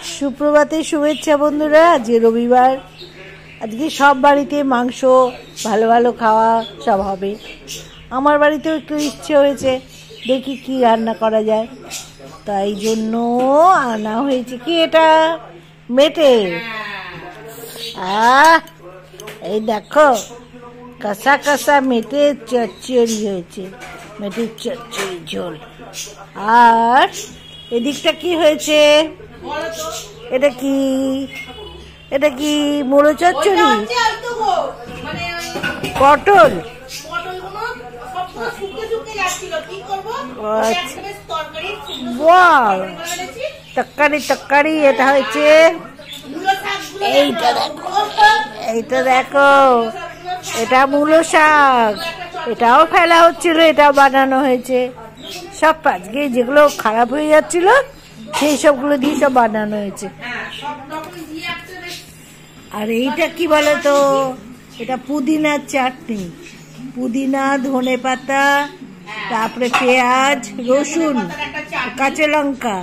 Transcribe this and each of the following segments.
সুপ্রভাতে শুভেচ্ছা বন্ধুরা। আজকে রবিবার, আজকে সব বাড়িতে মাংস ভালো ভালো খাওয়া সব হবে। আমার বাড়িতেও একটু ইচ্ছে হয়েছে, দেখি কি রান্না করা যায়, তাই জন্য আনা হয়েছে। কি এটা? মেটে। এই দেখো, কষা কষা মেটে চচ্চড়ি হয়েছে, মেটের চচ্চড়ি ঝোল। আর এদিকটা কি হয়েছে? এটা কি? এটা কি মুড়ো চচ্চড়ি? পটল। তরকারি তরকারি। এটা হয়েছে, এইটা দেখো, এটা মূলো শাক। এটাও ফেলা হচ্ছিল, এটাও বানানো হয়েছে। সব আজকে যেগুলো খারাপ হয়ে যাচ্ছিল সেই সবগুলো দিয়ে সব বানানো হয়েছে। আর এইটা কি বলো তো? এটা পুদিনার চাটনি। পুদিনা, ধনে পাতা, তারপরে পেঁয়াজ, রসুন, কাঁচা লঙ্কা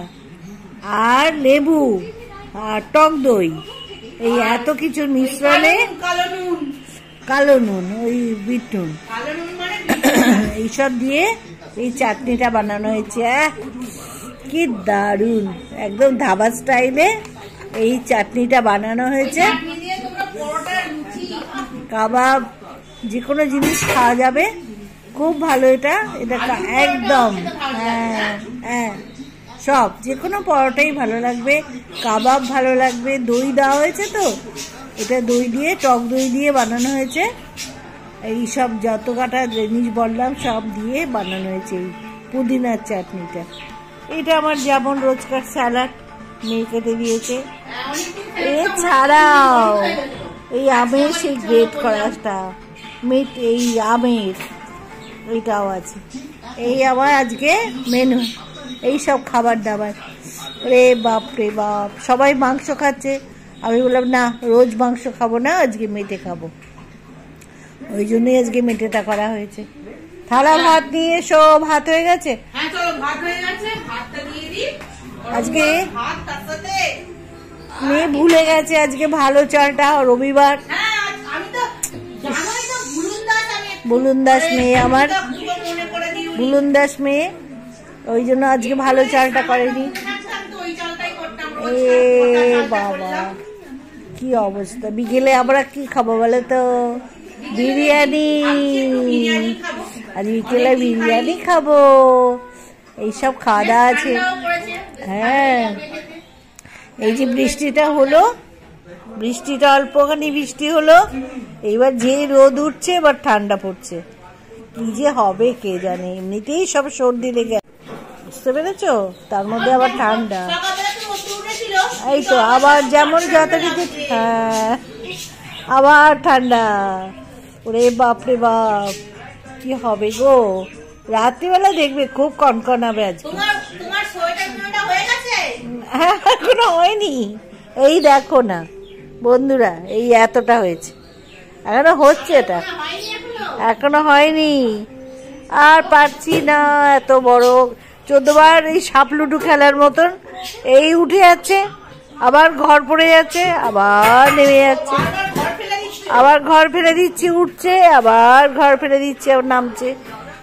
আর লেবু আর টক দই, এই এত কিছুর মিশ্রণে, কালো নুন, ওই বিট নুন, এইসব দিয়ে এই চাটনিটা বানানো হয়েছে। কি দারুণ, একদম ধাবা স্টাইলে এই চাটনিটা বানানো হয়েছে। কাবাব, যে কোনো জিনিস খাওয়া যাবে, খুব ভালো। এটা একদম, হ্যাঁ, সব যে কোনো পরোটাই ভালো লাগবে, কাবাব ভালো লাগবে। দই দেওয়া হয়েছে তো, এটা দই দিয়ে, টক দই দিয়ে বানানো হয়েছে। এই সব যত কাটা জিনিস বললাম সব দিয়ে বানানো হয়েছে এই পুদিনার চাটনিটা। এটা আমার যেমন রোজকার স্যালাড, মেয়ে কেটে দিয়েছে। এছাড়াও এই আমের সেই গ্রেট করাটা, এই আমের এইটাও আছে। এই আমার আজকে মেনু, এই সব খাবার দাবার। রে বাপ রে বাপ, সবাই মাংস খাচ্ছে। আমি বললাম না, রোজ মাংস খাবো না, আজকে মেটে খাবো। ওই জন্যই আজকে মেটেটা করা হয়েছে। থালা ভাত নিয়ে এসো। ভাত হয়ে গেছে? আজকে মেয়ে ভুলে গেছে আজকে ভালো চালটা, রবিবার। বুলুন্দাস মেয়ে আমার, বুলুন্দাস মেয়ে, ওই জন্য আজকে ভালো চালটা করেনি। এ বাবা, কি অবস্থা! বিকেলে আমরা কি খাবো বলে তো? বিরিয়ানি। আজ বিকেলে বিরিয়ানি খাবো। এইসব খাওয়া দাওয়া আছে। হ্যাঁ, এই যে বৃষ্টিটা হলো, বৃষ্টিটা অল্পখানি বৃষ্টি হলো, এইবার যে রোদ উঠছে, এবার ঠান্ডা পড়ছে। কি যে হবে কে জানে। এমনিতেই সব সর্দি লেগে, বুঝতে পেরেছো? তার মধ্যে আবার ঠান্ডা। এই তো আবার যেমন যত কিছু, হ্যাঁ, আবার ঠান্ডা। ওরে বাপ রে বাপ, কি হবে গো! রাত্রিবেলা দেখবে খুব কনকনাবে আজকে। এখনো হয়নি। এই দেখো না বন্ধুরা, এই এতটা হয়েছে, এখনো হচ্ছে, এটা এখনো হয়নি। আর পারছি না, এত বড় 14 বার এই সাপ লুডু খেলার মতন, এই উঠে যাচ্ছে, আবার ঘর পড়ে যাচ্ছে, আবার নেমে যাচ্ছে, আবার ঘর ফেলে দিচ্ছি, উঠছে, আবার ঘর ফেলে দিচ্ছে, আবার নামছে।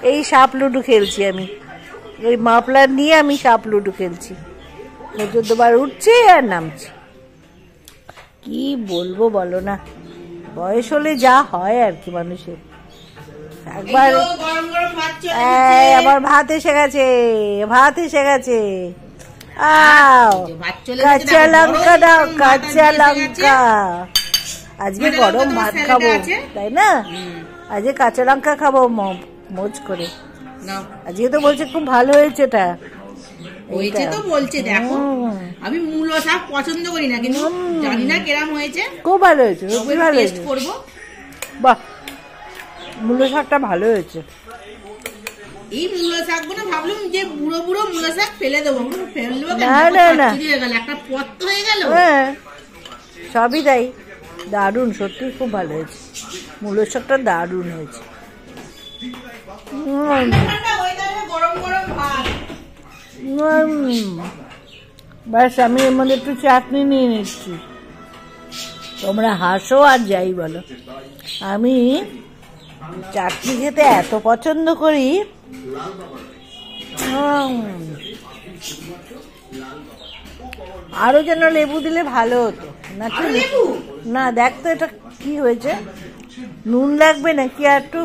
এই সাপ লুডু খেলছি আমি, ওই মাফলার নিয়ে আমি সাপ লুডু খেলছি। 14 বার উঠছে আর নামছে। কি বলবো বলো না, বয়স হলে যা হয় আর কি মানুষের। একবার আবার ভাত এসে গেছে, ভাত এসে গেছে। কাঁচা লঙ্কা দাও, কাঁচা লঙ্কা। আজকে গরম ভাত খাবো, তাই না? আজকে কাঁচা লঙ্কা খাবো মোজ করে। আজকে তো বলছে খুব ভালো হয়েছে। এটা হয়েছে তো বলছে, দেখো আমি মূলো শাক পছন্দ করি না, কিন্তু জানি না কেরাম হয়েছে। খুব ভালো হয়েছে, ভালো টেস্ট করব। বাহ, মূলো শাকটা ভালো হয়েছে। এই মূলো শাকগুলো ভাবলাম যে বুড়ো বুড়ো মূলো শাক ফেলে দেবো, ফেলবো না, একটা পত্ত হয়ে গেল। হ্যাঁ, সবই তাই। দারুণ, সত্যি খুব ভালো হয়েছে। মূলো শাকটা দারুণ হয়েছে। গরম গরম ভাত। ব্যাস আমি এর মধ্যে একটু চাটনি নিয়ে নিচ্ছি। তোমরা হাসো আর যাই বলো, আমি চাটনি খেতে এত পছন্দ করি। আরো যেন লেবু দিলে ভালো হতো না? না, দেখ তো এটা কি হয়েছে, নুন লাগবে নাকি আর একটু,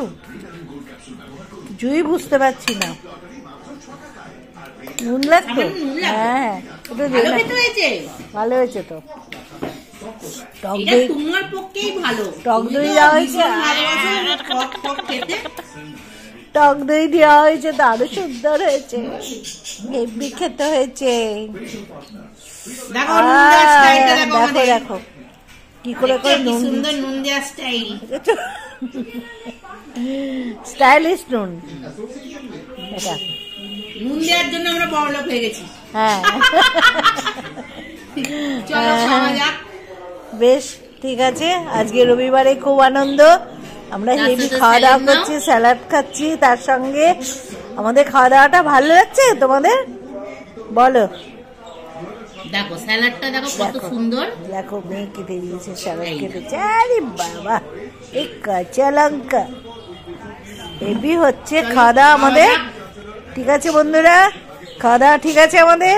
কিছুই বুঝতে পারছি না। নুন লাগতো? হ্যাঁ, একটু ভালো হয়েছে তো। টক দই, তোমার পক্ষেই ভালো। টক দই দেওয়া হয়েছে, টক দই দেওয়া হয়েছে তো আরো সুন্দর হয়েছে, হেভি খেতে হয়েছে। দেখো দেখো কি করে সুন্দর নুন দেওয়া স্টাইল, স্টাইলিশ নুন এটা। নুন দেওয়ার জন্য আমরা বড়লোক হয়ে গেছি। হ্যাঁ, চলো খাওয়া যাক। বেশ ঠিক আছে, আজকে রবিবারে খুব আনন্দ, আমরা হেভি খাওয়া দাওয়া করছি, স্যালাড খাচ্ছি তার সঙ্গে। আমাদের খাওয়া দাওয়াটা ভালো লাগছে তোমাদের? বলো। দেখো স্যালাডটা দেখো কত সুন্দর, দেখো মেয়ে কেটে দিয়েছে, স্যালাড কেটেছে। আরে বাবা, এই কাঁচা লঙ্কা, হেভি হচ্ছে খাওয়া দাওয়া আমাদের। ঠিক আছে বন্ধুরা, খাওয়া দাওয়া ঠিক আছে আমাদের।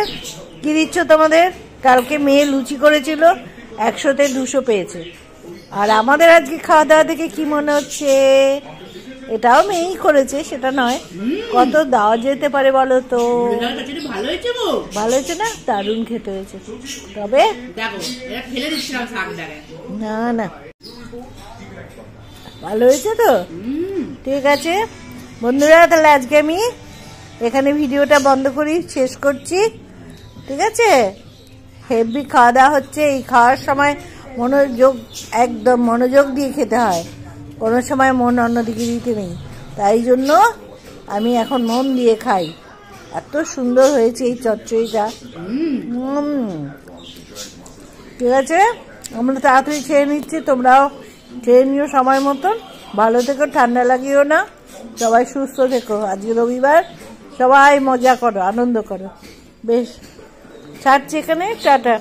কি দিচ্ছ তোমাদের? কালকে মেয়ে লুচি করেছিল, 100-তে 200 পেয়েছে। আর আমাদের আজকে খাওয়া দাওয়া দেখে কি মনে হচ্ছে? এটাও মেয়েই করেছে, সেটা নয়, কত দেওয়া যেতে পারে বলো তো? ভালো হয়েছে না? দারুণ খেতে হয়েছে। তবে না না, ভালো হয়েছে তো। ঠিক আছে বন্ধুরা, তাহলে আজকে আমি এখানে ভিডিওটা বন্ধ করি, শেষ করছি। ঠিক আছে, হেভি খাওয়া দাওয়া হচ্ছে। এই খাওয়ার সময় মনোযোগ, একদম মনোযোগ দিয়ে খেতে হয়, কোনো সময় মন অন্যদিকে দিতে নেই। তাই জন্য আমি এখন মন দিয়ে খাই। এত সুন্দর হয়েছে এই চচ্চড়িটা। ঠিক আছে, আমরা তাড়াতাড়ি খেয়ে নিচ্ছি, তোমরাও খেয়ে নিও সময় মতন। ভালো থেকো, ঠান্ডা লাগিও না, সবাই সুস্থ থেকো। আজকে রবিবার, সবাই মজা করো, আনন্দ করো। বেশ, ছাড়ছি এখানে, টাটা।